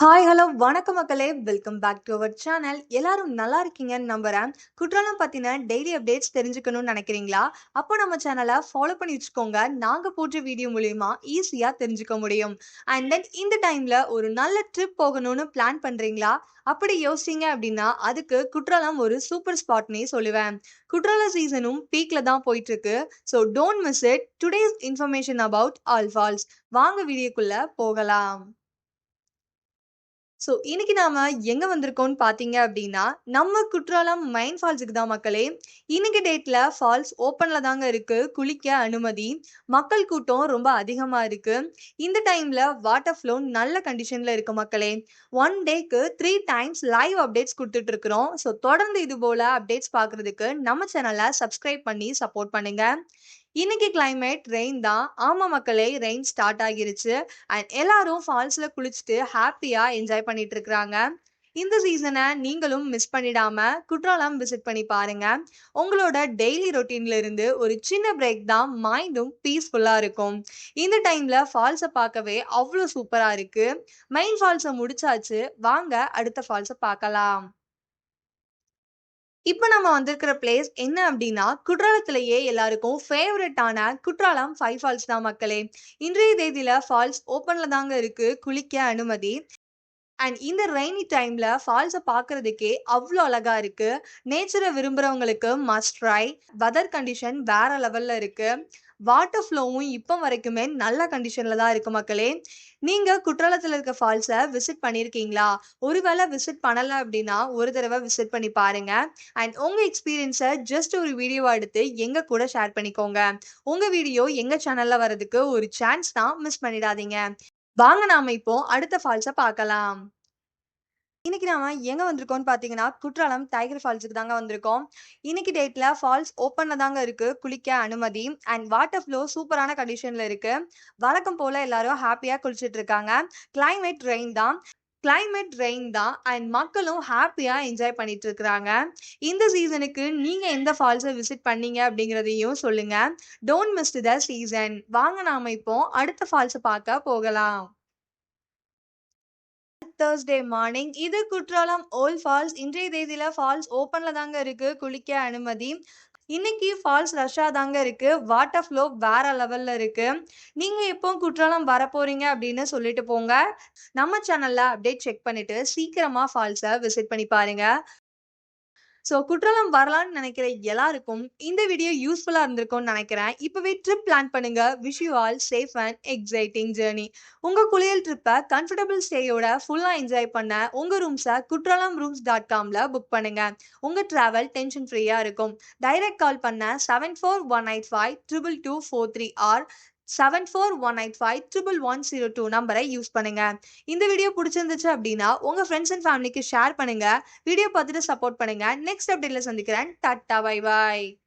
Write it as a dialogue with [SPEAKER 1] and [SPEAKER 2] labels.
[SPEAKER 1] Hi, hello, வணக்கம் மக்களே! Welcome back to our channel. எல்லாரும் நல்லா இருக்கீங்கன்னு நம்புறேன். குற்றாலம் பத்தின டெய்லி அப்டேட்ஸ் தெரிஞ்சுக்கணும்னு நெனைக்கிறீங்களா? அப்போ நம்ம சேனல ஃபாலோ பண்ணி வச்சுக்கோங்க. நாங்க போடுற வீடியோ மூலியமா ஈஸியா தெரிஞ்சுக்க முடியும். அண்ட் தென் இந்த டைம்ல ஒரு நல்ல ட்ரிப் போகணும்னு பிளான் பண்றீங்களா? அப்படி யோசிச்சீங்க அப்டின்னா, அதுக்கு குற்றாலம் ஒரு சூப்பர் ஸ்பாட்னே சொல்லுவேன். குற்றால சீசனும் பீக்ல தான் போயிட்டுருக்கு. So don't miss it. Today's information about all falls. வாங்க வீடியோக்குள்ள போகலாம். இன்னைக்கு நாம எங்க வந்திருக்கோம்னு பார்த்தீங்க அப்டின்னா, நம்ம குற்றாலம் மெயின் ஃபால்ஸுக்கு தான் மக்களே. இன்னைக்கு டேட்ல ஃபால்ஸ் ஓப்பன்ல தாங்க இருக்கு. குளிக்க அனுமதி. மக்கள் கூட்டம் ரொம்ப அதிகமா இருக்கு. இந்த டைம்ல வாட்டர் ஃப்ளோ நல்ல கண்டிஷன்ல இருக்கு மக்களே. 1 டேக்கு 3 டைம்ஸ் லைவ் அப்டேட்ஸ் குடுத்துட்டு இருக்கிறோம். தொடர்ந்து இது போல அப்டேட்ஸ் பார்க்கறதுக்கு நம்ம சேனல சப்ஸ்கிரைப் பண்ணி சப்போர்ட் பண்ணுங்க. இன்னைக்கு கிளைமேட் ரெயின் தான். ஆமா மக்களே, ரெயின் ஸ்டார்ட் ஆகிருச்சு. அண்ட் எல்லாரும் ஃபால்ஸ்ல குளிச்சுட்டு ஹாப்பியா என்ஜாய் பண்ணிட்டு இருக்காங்க. இந்த சீசன நீங்களும் மிஸ் பண்ணிடாம குற்றாலம் விசிட் பண்ணி பாருங்க. உங்களோட டெய்லி ரொட்டீன்ல இருந்து ஒரு சின்ன பிரேக் தான் மைண்டும் பீஸ்ஃபுல்லா இருக்கும். இந்த டைம்ல ஃபால்ஸ பார்க்கவே அவ்ளோ சூப்பரா இருக்கு. மெயின் ஃபால்ஸ முடிச்சாச்சு. வாங்க அடுத்த ஃபால்ஸ பார்க்கலாம். இப்ப நம்ம வந்திருக்கிற பிளேஸ் என்ன அப்டின்னா, குற்றாலத்திலேயே எல்லாருக்கும் ஃபேவரைட்டான குற்றாலம் 5 ஃபால்ஸ் தான் மக்களே. இன்றைய தேதியில ஃபால்ஸ் ஓப்பன்ல தாங்க இருக்கு. குளிக்க அனுமதி. அண்ட் இந்த ரெய்னி டைம்ல ஃபால்ஸ பார்க்கறதுக்கே அவ்ளோ அழகா இருக்கு. நேச்சர விரும்புறவங்களுக்கு மஸ்ட் ட்ரை. வெதர் கண்டிஷன் வேற லெவல்ல இருக்கு. வாட்டர் ஃப்ளோவும் இப்ப வரைக்குமே நல்ல கண்டிஷன்ல தான் இருக்கு மக்களே. நீங்க குற்றாலத்துல இருக்க ஃபால்ஸ விசிட் பண்ணியிருக்கீங்களா? ஒருவேள விசிட் பண்ணல அப்டின்னா, ஒரு தடவ விசிட் பண்ணி பாருங்க. அண்ட் உங்க எக்ஸ்பீரியன்ஸ ஜஸ்ட் ஒரு வீடியோவா எடுத்து எங்க கூட ஷேர் பண்ணிக்கோங்க. உங்க வீடியோ எங்க சேனல்ல வரதுக்கு ஒரு சான்ஸ் தான். மிஸ் பண்ணிடாதீங்க. வாங்க நாம இப்போ அடுத்த ஃபால்ஸ பார்க்கலாம். இன்னைக்கு நாம எங்க வந்திருக்கோம்னு பார்த்தீங்கன்னா, குற்றாலம் டைகர் ஃபால்ஸுக்கு தாங்க வந்திருக்கோம். இன்னைக்கு டேட்ல ஃபால்ஸ் ஓப்பன்ல தாங்க இருக்கு. குளிக்க அனுமதி. அண்ட் வாட்டர் ஃப்ளோ சூப்பரான கண்டிஷன்ல இருக்கு. வழக்கம் போல எல்லாரும் ஹாப்பியா குளிச்சிட்டு இருக்காங்க. கிளைமேட் ரெயின் தான். அண்ட் மக்களும் ஹாப்பியா என்ஜாய் பண்ணிட்டு இருக்கிறாங்க. இந்த சீசனுக்கு நீங்க எந்த ஃபால்ஸ விசிட் பண்ணீங்க அப்படிங்கிறதையும் சொல்லுங்க. Don't miss the season. வாங்க நாம இப்போ அடுத்த ஃபால்ஸ பார்க்க போகலாம். Thursday morning. இது குற்றாலம் ஓல்ட் ஃபால்ஸ். இன்றைய தேதியில ஃபால்ஸ் ஓப்பன்ல தாங்க இருக்கு. குளிக்க அனுமதி. இன்னைக்கு ஃபால்ஸ் ரஷ்ஷா தாங்க இருக்கு. வாட்டர் ஃப்ளோ வேற லெவல்ல இருக்கு. நீங்க எப்போ குற்றாலம் வரப்போறீங்க அப்படின்னு சொல்லிட்டு போங்க. நம்ம சேனல்ல அப்டேட் செக் பண்ணிட்டு சீக்கிரமா ஃபால்ஸ விசிட் பண்ணி பாருங்க. குற்றாலம் வரலான்னு நினைக்கிற எல்லாருக்கும் இந்த வீடியோ யூஸ்ஃபுல்லா இருந்திருக்கும்னு நினைக்கிறேன். இப்பவே ட்ரிப் பிளான் பண்ணுங்க. Wish you all safe and exciting journey. உங்க குளியல் ட்ரிப்ப கம்ஃபர்டபிள் ஸ்டேயோட ஃபுல்லா என்ஜாய் பண்ண உங்க ரூம்ஸ kutralamrooms.comல புக் பண்ணுங்க. உங்க டிராவல் டென்ஷன் ஃப்ரீயா இருக்கும். டைரக்ட் கால் பண்ண 7418522243 ஆர் 7418511102 நம்பரை யூஸ் பண்ணுங்க. இந்த வீடியோ புடிச்சிருந்துச்சு அப்படின்னா, உங்க ஃப்ரெண்ட்ஸ் அண்ட் ஃபேமிலிக்கு ஷேர் பண்ணுங்க. வீடியோ பார்த்துட்டு சப்போர்ட் பண்ணுங்க. நெக்ஸ்ட் அப்டேட்ல சந்திக்கிறேன். Tata, bye bye.